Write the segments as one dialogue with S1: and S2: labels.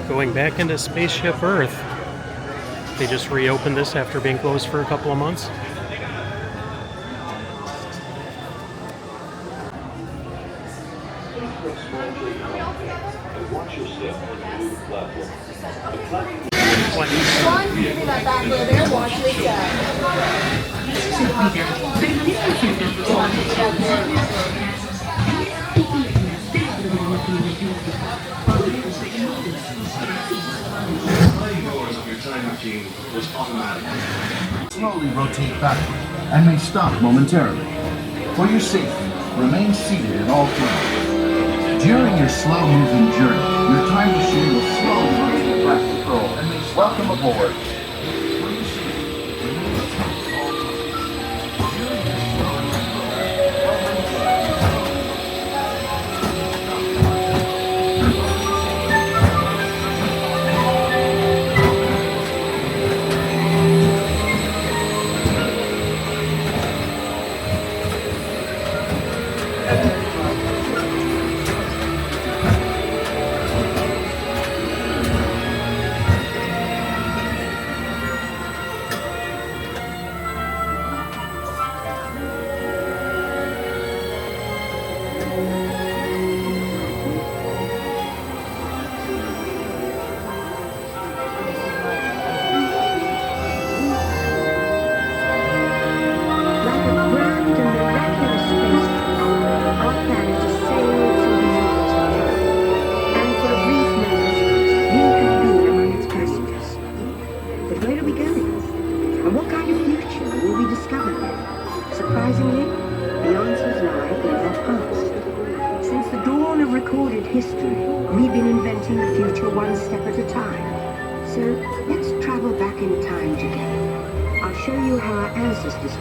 S1: Going back into Spaceship Earth. They just reopened this after being closed for a couple of months.
S2: Slowly rotate backward and may stop momentarily. For your safety, remain seated at all times. During your slow-moving journey, your time machine will slowly rotate back to control and may welcome aboard.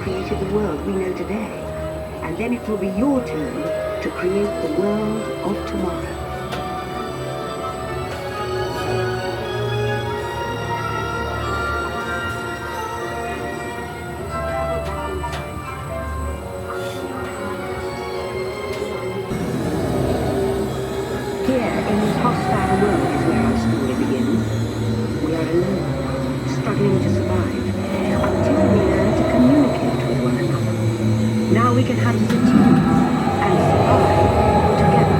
S3: Created the world we know today, and then it will be your turn to create the world of tomorrow. Here in this hostile world is where our story begins. We are alone, struggling to survive, until we learn to communicate with one another. Now we can hunt as a team and survive together.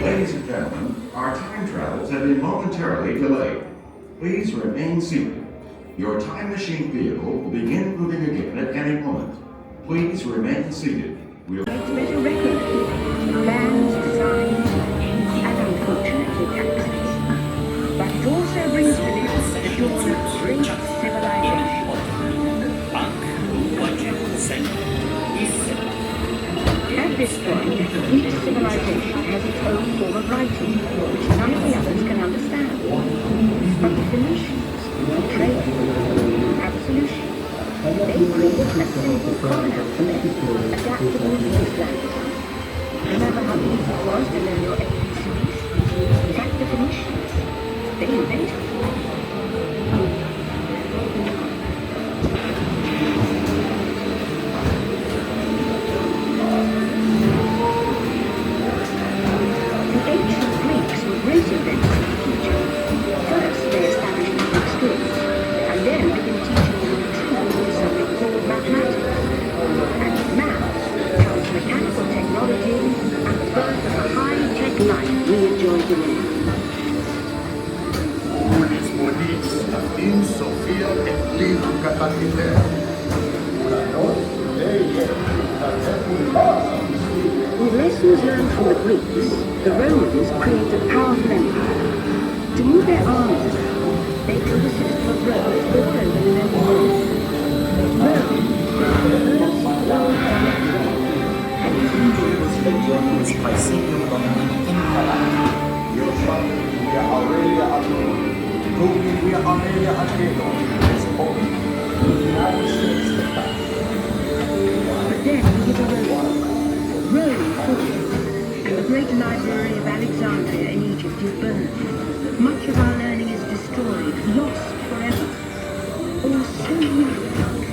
S2: Ladies and gentlemen, our time travels have been momentarily delayed. Please remain seated. Your time machine vehicle will begin moving again at any moment. Please remain seated. We'll
S3: Make a record of plans, designs, and unfortunately taxes. But it also brings with it the dawn of great civilization. At this point, each civilization has its own form of writing, which none of the others can understand. But the Phoenicians, trade, absolution, they created a simple program for them, adaptable to this land. Remember how easy it was to learn your ABCs? In fact, the Phoenicians, they invented it. With lessons learned from the Greeks, the Romans created a powerful empire. To move their armies around, they built a system of roads all over the known world. great library of Alexandria in Egypt is burned. Much of our learning is destroyed, lost forever. Or so we think.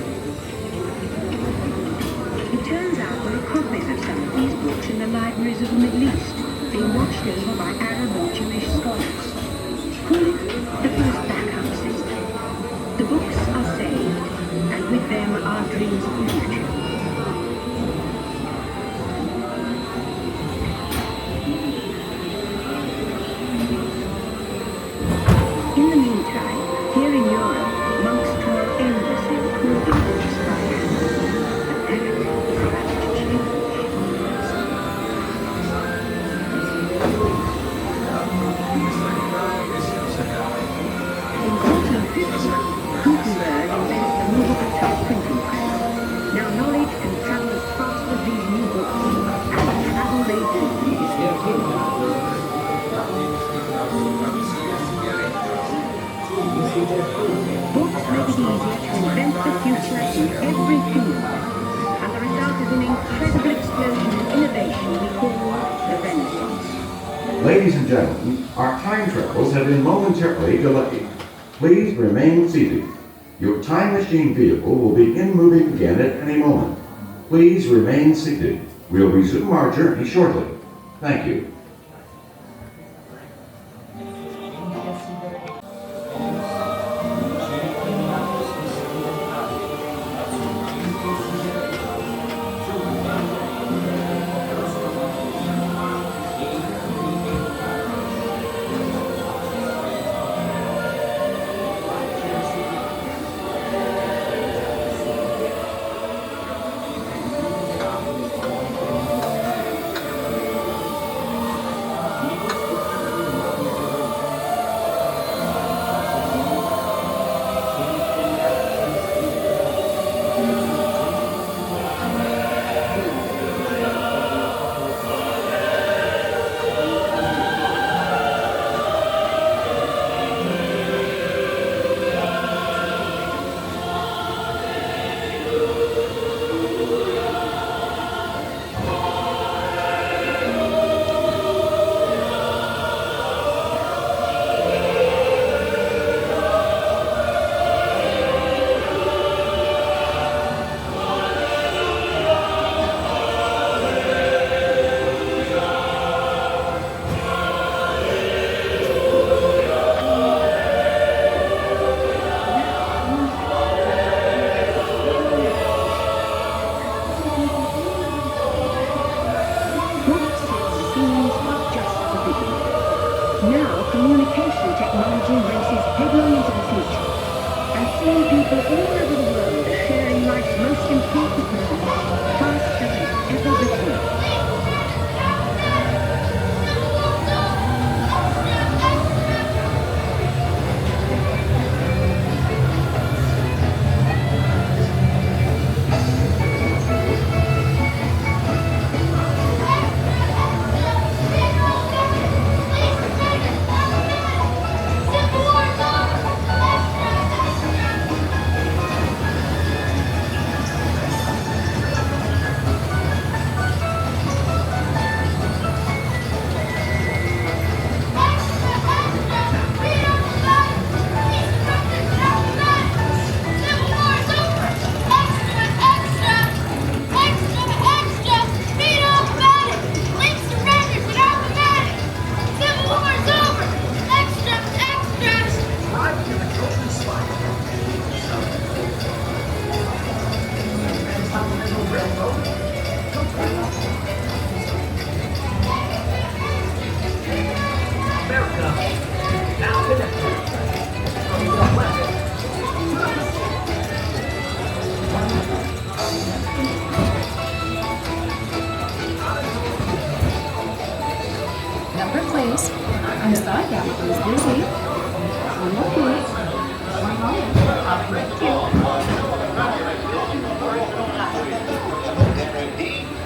S3: It turns out there are copies of some of these books in the libraries of the Middle East, being watched over by Arab and Jewish scholars. Call it the first backup system. The books are saved, and with them our dreams of the future. In the meantime, here in Europe, monks toil endlessly recording books by hand. But that is about to change. In 1450, Gutenberg invents the movable type printing press. Now knowledge can travel as fast as these new books, and travel they do. Books make it easier to invent the future in every field, and the result is an incredible explosion in innovation we call the Renaissance.
S4: Ladies and gentlemen, our time travels have been momentarily delayed. Please remain seated. Your time machine vehicle will begin moving again at any moment. Please remain seated. We'll resume our journey shortly. Thank you.
S3: Now, communication technology races headlong into the future. And seeing people all over the world are sharing life's most important moments faster than ever before.
S5: Number, please. I'm sorry, that was busy. One more, please. One moment. I'll correct you.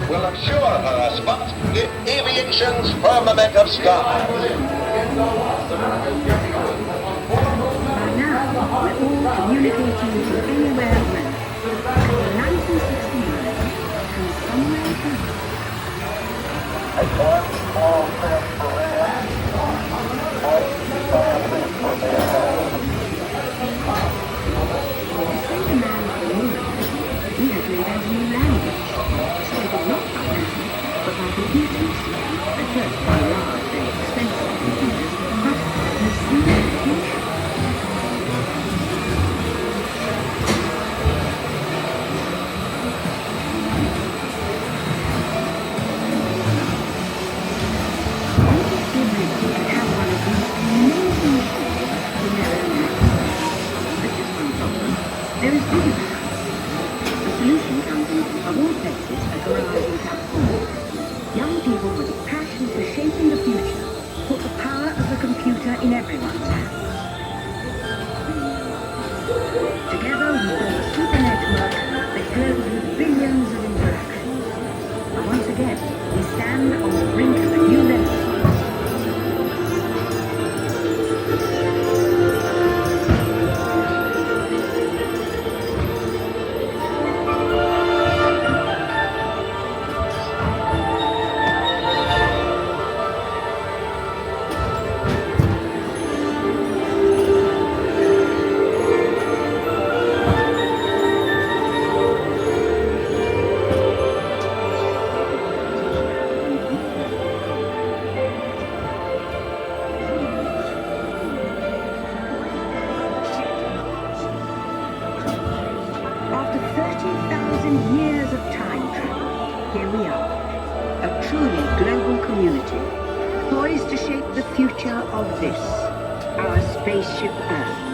S6: Will assure her spot in aviation's firmament of stars.
S3: By now, we're all communicating from anywhere on Earth. And in 1969, from somewhere else, There is bigger power. The solution comes in, of all places, a garage in California. Young people with a passion for shaping the future put the power of the computer in everyone's hands. Together we form a super network that grows with billions of interactions. And once again, we stand on the brink of a new renaissance. After 30,000 years of time travel, here we are, a truly global community, poised to shape the future of this, our spaceship Earth.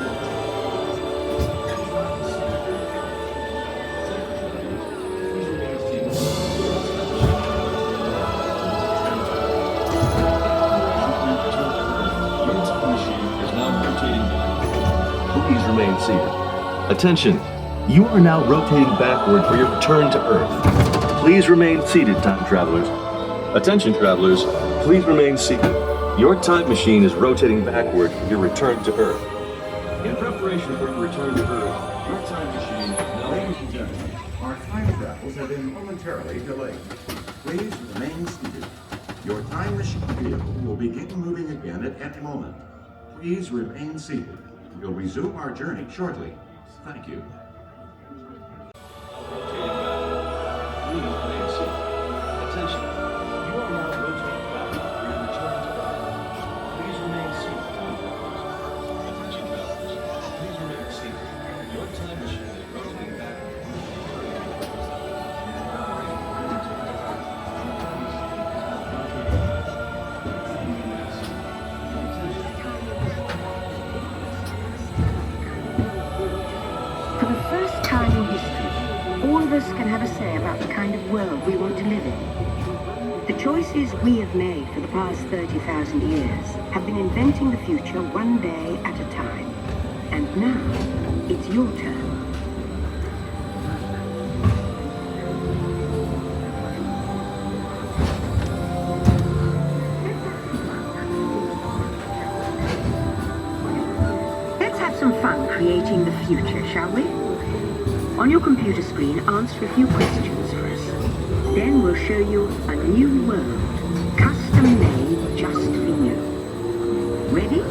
S7: Please remain seated. Attention, you are now rotating backward for your return to Earth. Please remain seated, time travelers. Attention, travelers, please remain seated. Your time machine is rotating backward for your return to Earth. In preparation for your return to Earth, your time machine now...
S4: Ladies and gentlemen, our time travels have been momentarily delayed. Please remain seated. Your time machine vehicle will begin moving again at any moment. Please remain seated. We'll resume our journey shortly. Thank you.
S3: For the first time in history, all of us can have a say about the kind of world we want to live in. The choices we have made for the past 30,000 years have been inventing the future one day at a time. And now, it's your turn. Let's have some fun creating the future, shall we? On your computer screen, answer a few questions for us. Then we'll show you a new world, custom made just for you. Ready?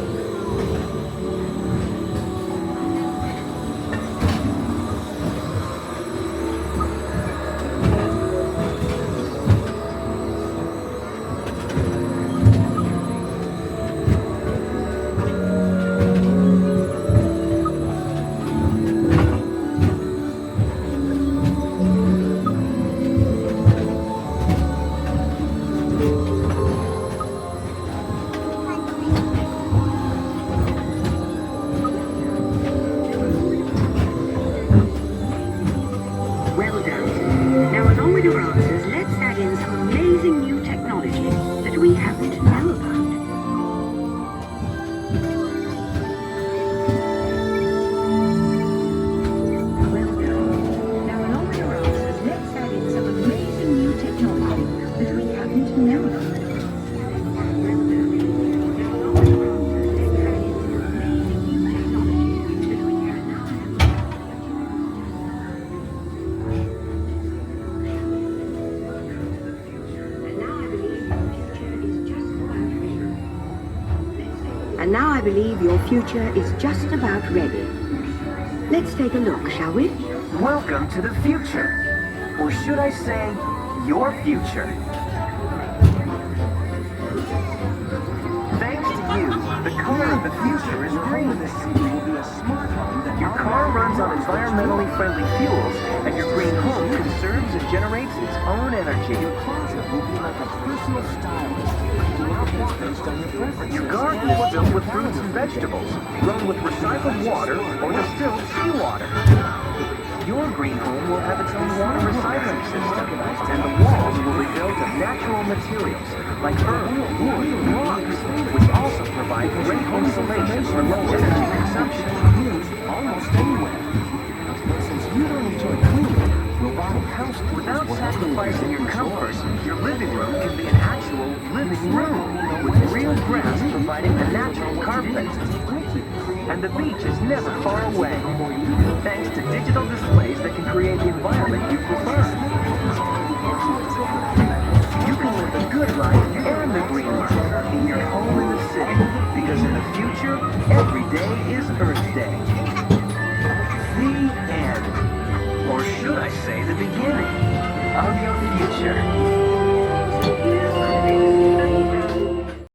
S3: believe your future is just about ready. Let's take a look, shall we?
S8: Welcome to the future. Or should I say, your future. Thanks to you, the color of the future is green. The city will be a smart home. Your car runs on environmentally friendly fuels, and your green home conserves and generates its own energy. Your closet will be like a personal stylist, picking outfits based on your preferences. Your garden is filled with fruits and vegetables, grown with recycled water or distilled seawater. Your green home will have its own water recycling system, and the walls will be built of natural materials like earth, wood, and rocks, which also provide great insulation for low energy consumption. Used almost anywhere. But since you don't enjoy cleaning, robotic house without sacrificing your comfort, your living room can be an actual living room with real grass providing the natural carpet. And the beach is never far away, thanks to digital displays that can create the environment you prefer. You can live the good life and the green life in your home in the city, because in the future, every day is Earth Day. The end. Or should I say the beginning of your future.